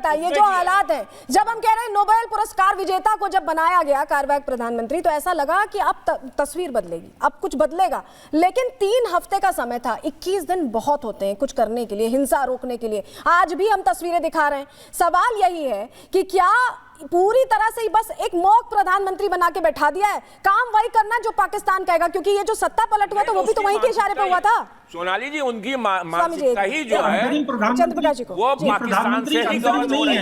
बताइए जो हालात है, जब हम कह रहे हैं नोबेल पुरस्कार विजेता को जब बनाया गया कार्यवाहक प्रधानमंत्री, तो ऐसा लगा कि अब तस्वीर बदलेगी, अब कुछ बदलेगा। लेकिन 3 हफ्ते का समय था, 21 दिन बहुत होते हैं कुछ करने के लिए, हिंसा रोकने के लिए। आज भी हम तस्वीरें दिखा रहे हैं। सवाल यही है कि क्या पूरी तरह से ही बस एक मॉक प्रधानमंत्री बना के बैठा दिया है, काम वही करना जो पाकिस्तान कहेगा, क्योंकि ये जो सत्ता पलट हुआ तो वो भी तो वहीं के इशारे पे हुआ था। सोनाली जी, उनकी मानसिकता ही जो है चंद्रप्रकाश जी को, वो पाकिस्तान से ही गवर्न हो रही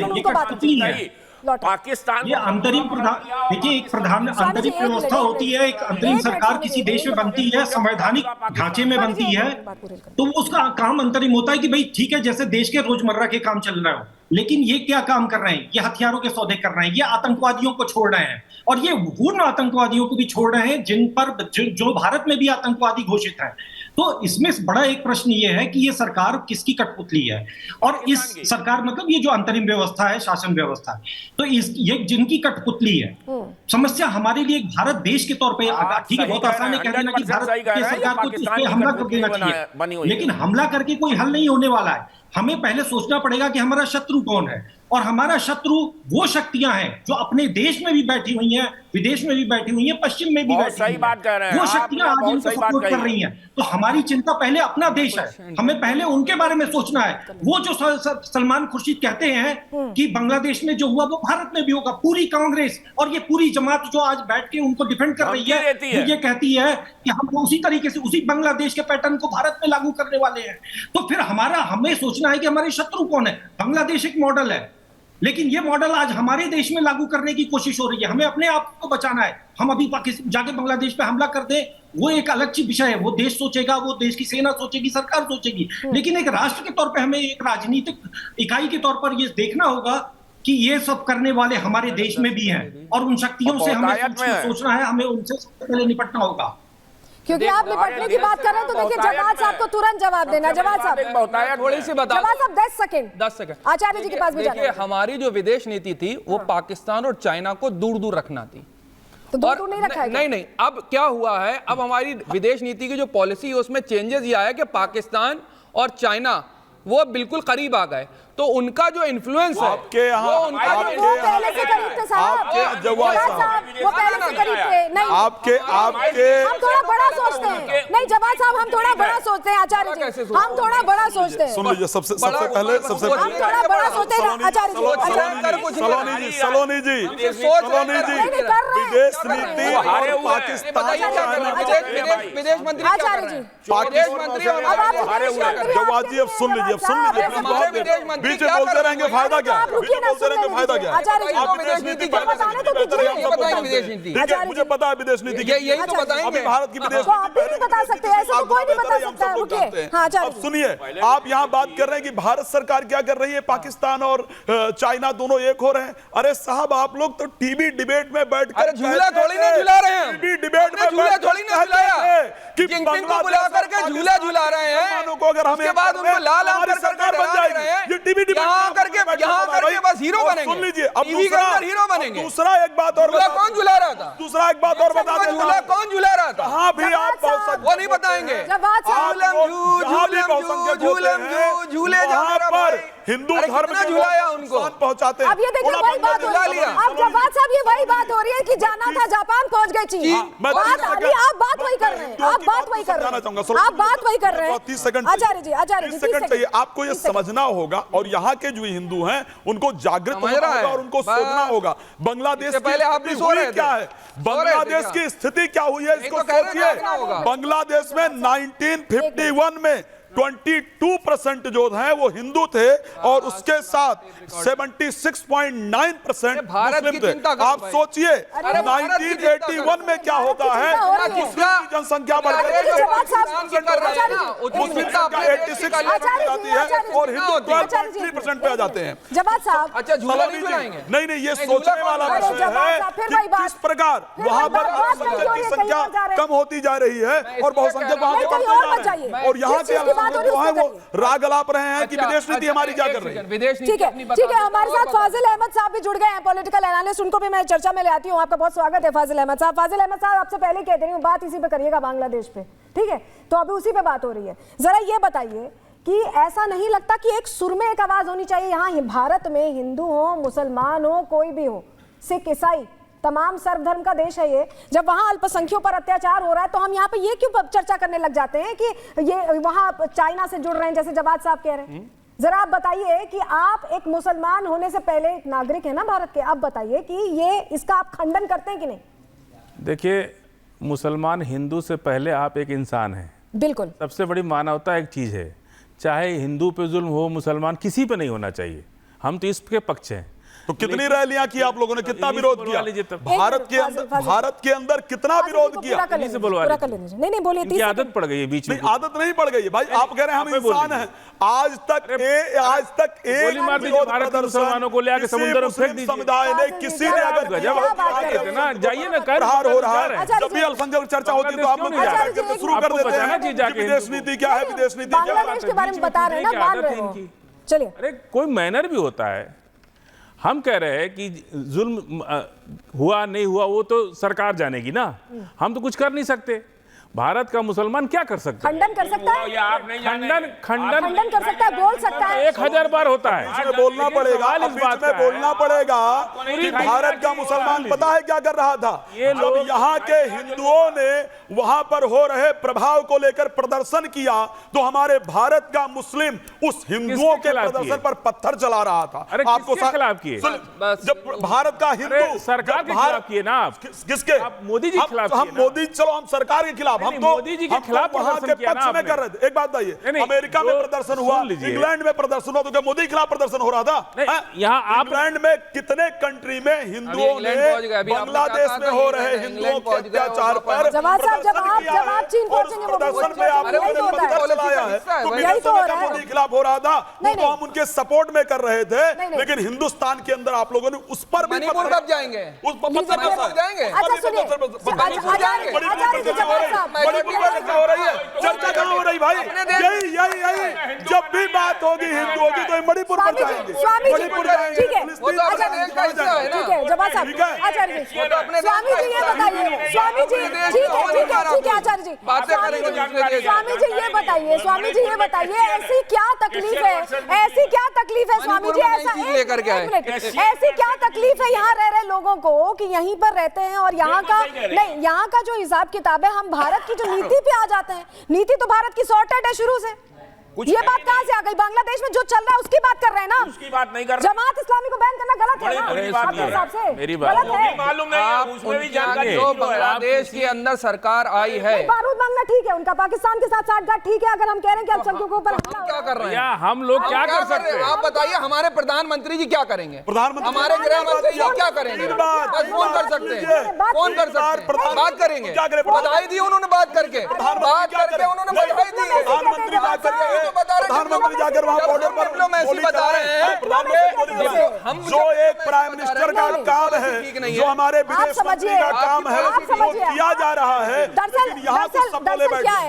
है। पाकिस्तान ये अंतरिम प्रधान, देखिए एक प्रधान अंतरिम व्यवस्था होती है, एक अंतरिम सरकार किसी देश में बनती है, संवैधानिक ढांचे में बनती है, तो उसका काम अंतरिम होता है कि भाई ठीक है, जैसे देश के रोजमर्रा के काम चल रहे हो। लेकिन ये क्या काम कर रहे हैं? ये हथियारों के सौदे कर रहे हैं, ये आतंकवादियों को छोड़ रहे हैं, और ये पूर्ण आतंकवादियों को भी छोड़ रहे हैं जिन पर जो भारत में भी आतंकवादी घोषित है। तो इसमें बड़ा एक प्रश्न ये है कि ये सरकार किसकी कठपुतली है, और इस सरकार मतलब ये जो अंतरिम व्यवस्था है, शासन व्यवस्था है, तो ये जिनकी कटपुतली है। समस्या हमारे लिए भारत देश के तौर पे, ठीक है बहुत आसान है कह देना कि भारत की सरकार को इस पे हमला कर देना चाहिए, लेकिन हमला करके कोई हल नहीं होने वाला है। हमें पहले सोचना पड़ेगा कि हमारा शत्रु कौन है, और हमारा शत्रु वो शक्तियां हैं जो अपने देश में भी बैठी हुई हैं, विदेश में भी बैठी हुई हैं, पश्चिम में भी बैठी हुई हैं। वो शक्तियां आज इनको सपोर्ट कर रही हैं। तो हमारी चिंता पहले अपना देश है, हमें पहले उनके बारे में सोचना है। वो जो सलमान खुर्शीद कहते हैं कि बांग्लादेश में जो हुआ वो भारत में भी होगा, पूरी कांग्रेस और ये पूरी जमात जो आज बैठ के उनको डिफेंड कर रही है, वो ये कहती है कि हम उसी तरीके से उसी बांग्लादेश के पैटर्न को भारत में लागू करने वाले हैं। तो फिर हमें सोचना है कि हमारे शत्रु कौन है। बांग्लादेश एक मॉडल है, लेकिन ये मॉडल आज हमारे देश में लागू करने की कोशिश हो रही है। हमें अपने आप को बचाना है। हम अभी पाकिस्तान जाके बांग्लादेश पे हमला कर दें, वो एक अलग चीज विषय है, वो देश सोचेगा, वो देश की सेना सोचेगी, सरकार सोचेगी। लेकिन एक राष्ट्र के तौर पे हमें एक राजनीतिक इकाई के तौर पर ये देखना होगा कि ये सब करने वाले हमारे देश में भी हैं, और उन शक्तियों से हमें सोचना है, हमें उनसे सबसे पहले निपटना होगा। क्योंकि आप निपटने की बात कर रहे हैं, तो देखिए जवाब साहब को तुरंत जवाब देना। जवाब साहब थोड़ी सी बता, जवाब साहब 10 सेकंड आचार्य जी के पास भी जाना। देखिए हमारी जो विदेश नीति थी वो पाकिस्तान और चाइना को दूर दूर रखना थी, तो दूर नहीं रखा है। नहीं, अब क्या हुआ है, अब हमारी विदेश नीति की जो पॉलिसी है उसमें चेंजेस ये आया कि पाकिस्तान और चाइना वो बिल्कुल करीब आ गए, तो उनका जो इन्फ्लुएंस है आपके यहाँ वो पहले से करीब थे साहब, वो पहले से करीब थे। नहीं आपके हम थोड़ा बड़ा सोचते हैं। नहीं जवाब साहब, हम थोड़ा बड़ा सोचते हैं आचार्य जी, हम थोड़ा बड़ा सोचते हैं। सुन लीजिए, सबसे पहले हम थोड़ा बड़ा सोचते हैं आचार्य जी। सलोनी जी, विदेश नीति और पाकिस्तान, विदेश मंत्री आचार्य जी, जवाब जी अब सुन लीजिए, बीच में बोलते रहेंगे फायदा क्या, फायदा क्या? आप विदेश नीति मुझे पता है विदेश नीति यही तो बताएंगे। भारत की विदेश नीति नहीं बता सकते, ऐसे तो कोई नहीं बता सकता। रुकिए, हाँ अब सुनिए, आप यहाँ बात कर रहे हैं कि भारत सरकार क्या कर रही है, पाकिस्तान और चाइना दोनों एक हो रहे हैं। अरे साहब, आप लोग तो टीवी डिबेट में बैठकर झूला थोड़ी नहीं झूला रहे हैं, टीवी डिबेट में झूला थोड़ी नहीं झुलाया कि जिनपिंग को बुला करके झूला झूला रहे हैं, उसके बाद उनको लाल आंकर सरकार बन जाएगी। ये टीवी डिबेट यहाँ करके बस हीरो बनेंगे। सुन लीजिए, अब टीवी के अंदर हीरो बनेंगे। दूसरा एक बात और कौन झूला रहा था, दूसरा एक बात और बता देता हूं, झूला कौन झूला रहा था। हाँ भी आप वो नहीं बताएंगे। झूले हिंदू धर्म में झुलाया उनको पहुंचाते हैं। अब ये देखिए वही बात हो रही है, अब जवाब साहब ये वही बात हो रही है कि जाना था जापान, पहुंच गए चीन। आप बात वही कर रहे हैं, आप बात वही कर रहे हैं, आप बात वही कर रहे हैं। 30 सेकंड आचार्य जी, 30 सेकंड चाहिए आपको। ये समझना होगा, और यहाँ के जो हिंदू हैं उनको जागृत होना होगा और उनको सोचना होगा। बांग्लादेश की स्थिति हुई क्या है, बांग्लादेश की स्थिति क्या हुई है, इसको सोचिए। बांग्लादेश में 1951 में 22% जो है वो हिंदू थे, और उसके साथ 76.9% मुस्लिम थे। आप सोचिए 1981 में क्या होता है, मुस्लिम की जनसंख्या बढ़कर 86% जाती है और हिंदू 12% पे आ जाते हैं। जवाब साहब अच्छा झूला नहीं बुलाएंगे। नहीं, ये सोचने वाला विषय है कि किस प्रकार वहां पर अल्पसंख्यक की संख्या कम होती जा रही है और बहुसंख्यक वहां के बढ़ते जा रहे हैं, और यहाँ के वो राग अलाप रहे हैं कि विदेश नीति हमारी क्या कर रही है। ठीक है, हमारे साथ फाजिल अहमद साहब भी जुड़ गए हैं, पॉलिटिकल एनालिस्ट, उनको भी मैं चर्चा में ले आती हूँ। आपका बहुत स्वागत है फाजिल अहमद साहब। फाजिल अहमद साहब, आपसे पहले कहते रही हूँ बात इसी पे करिएगा, बांग्लादेश पे, ठीक है? तो अभी उसी पे बात हो रही है। जरा ये बताइए कि ऐसा नहीं लगता कि एक सुर में एक आवाज होनी चाहिए? यहाँ भारत में हिंदू हो, मुसलमान हो, कोई भी हो, सिख, ईसाई, तमाम सर्वधर्म का देश है ये। जब वहां अल्पसंख्यकों पर अत्याचार हो रहा है तो हम यहाँ पे ये क्यों चर्चा करने लग जाते हैं कि ये वहां चाइना से जुड़ रहे हैं, जैसे जवाद साहब कह रहे हैं? जरा आप बताइए कि आप एक मुसलमान होने से पहले एक नागरिक है ना भारत के, आप बताइए कि ये इसका आप खंडन करते हैं कि नहीं? देखिए, मुसलमान हिंदू से पहले आप एक इंसान हैं। बिल्कुल। सबसे बड़ी मानवता एक चीज है, चाहे हिंदू पे जुल्म हो, मुसलमान किसी पे नहीं होना चाहिए। हम तो इसके पक्ष हैं। तो कितनी रैलियां की आप लोगों ने, कितना विरोध किया भारत के अंदर कितना विरोध किया? नहीं बोलिए, आदत पड़ गई है बीच में। आदत नहीं पड़ गई है भाई, आप कह रहे हैं हम इंसान हैं। आज तक गोली मार दी भारत के मुसलमानों को, ले समुद्र में फेंक दीजिए। समुदाय ने किसी ने अगर ना जाइए ना, प्रहार हो रहा है, जब भी अल्पसंख्यक चर्चा होती है तो आप लोग शुरू कर देते हैं विदेश नीति क्या है, विदेश नीति क्या है। बांग्लादेश के बारे में बता रहे हैं ना, मान रहे हो। चलिए, अरे कोई मैनर भी होता है। हम कह रहे हैं कि जुल्म हुआ नहीं हुआ वो तो सरकार जानेगी ना, हम तो कुछ कर नहीं सकते। भारत का मुसलमान क्या कर सकता है? खंडन कर सकता है, खंडन कर सकता है, बोल सकता है। 1000 बार होता है, बोलना पड़ेगा, बोलना पड़ेगा कि भारत का मुसलमान पता है क्या कर रहा था? जब यहाँ के हिंदुओं ने वहां पर हो रहे प्रभाव को लेकर प्रदर्शन किया तो हमारे भारत का मुस्लिम उस हिंदुओं के प्रदर्शन पर पत्थर चला रहा था। आपको खिलाफ किए? जब भारत का हिंदू सरकार के खिलाफ किए ना आप? किसके? मोदी जी के खिलाफ। हम मोदी, चलो हम सरकार के खिलाफ, हम तो मोदी जी के खिलाफ वहां के पक्ष में कर रहे थे। एक बात बताइए, अमेरिका में प्रदर्शन हुआ, इंग्लैंड में प्रदर्शन हुआ, तो क्या मोदी के खिलाफ प्रदर्शन हो रहा था? यहाँ आप इंग्लैंड में कितने कंट्री में हिंदुओं ने बांग्लादेश में हो रहे हिंदुओं के अत्याचार पर जवाब साहब, जब आप चीन पहुंचेंगे प्रदर्शन में आप लोगों ने पत्थर चलाया है, तो मोदी के खिलाफ हो रहा था, तो हम उनके सपोर्ट में कर रहे थे। लेकिन हिंदुस्तान के अंदर आप लोगों ने उस पर भी मणिपुर कब जाएंगे? उस पर जाएंगे। हो रही है चर्चा, कहाँ हो रही भाई? यही जब भी बात होगी हिंदुओं की तो मणिपुर पर जाएंगे, मणिपुर जाएंगे, ठीक है जवाब साहब, आचार्य जी, स्वामी जी ये बताइए, स्वामी जी ठीक है आचार्य जी, स्वामी जी ये बताइए, ऐसी क्या तकलीफ है स्वामी जी, ऐसी क्या तकलीफ है यहाँ रह रहे लोगों को कि यहीं पर रहते हैं और यहाँ का जो हिसाब किताब है, हम भारत की जो नीति पे आ जाते हैं। नीति तो भारत की सॉर्टेड है शुरू से। ये बात कहां से आ गई? बांग्लादेश में जो चल रहा है उसकी बात कर रहे हैं ना, उसकी बात नहीं कर रहे। जमात इस्लामी को बैन करना गलत है ना आपके हिसाब से? मेरी बात गलत है, मालूम नहीं, उसमें भी जानकारी जो बांग्लादेश के अंदर सरकार आई है, बारूद मांगना ठीक है, उनका पाकिस्तान के साथ साठगांठ ठीक है। अगर हम कह रहे हैं कि अल्पसंख्यकों पर हमला क्या कर रहे हैं? हम लोग क्या कर सकते हैं? आप बताइए, हमारे प्रधानमंत्री जी क्या करेंगे? प्रधानमंत्री, हमारे गृह मंत्री जी क्या करेंगे? बस फोन कर सकते हैं, फोन कर सकते हैं, बात करेंगे। बधाई दी उन्होंने, बात करके उन्होंने बधाई दी। प्रधानमंत्री जाकर वहां बॉर्डर पर डिप्लोमेसी बता रहे हैं, हम जो एक प्राइम मिनिस्टर का काम है, जो हमारे विदेश मंत्री का काम है, वो किया जा रहा है। दरअसल क्या है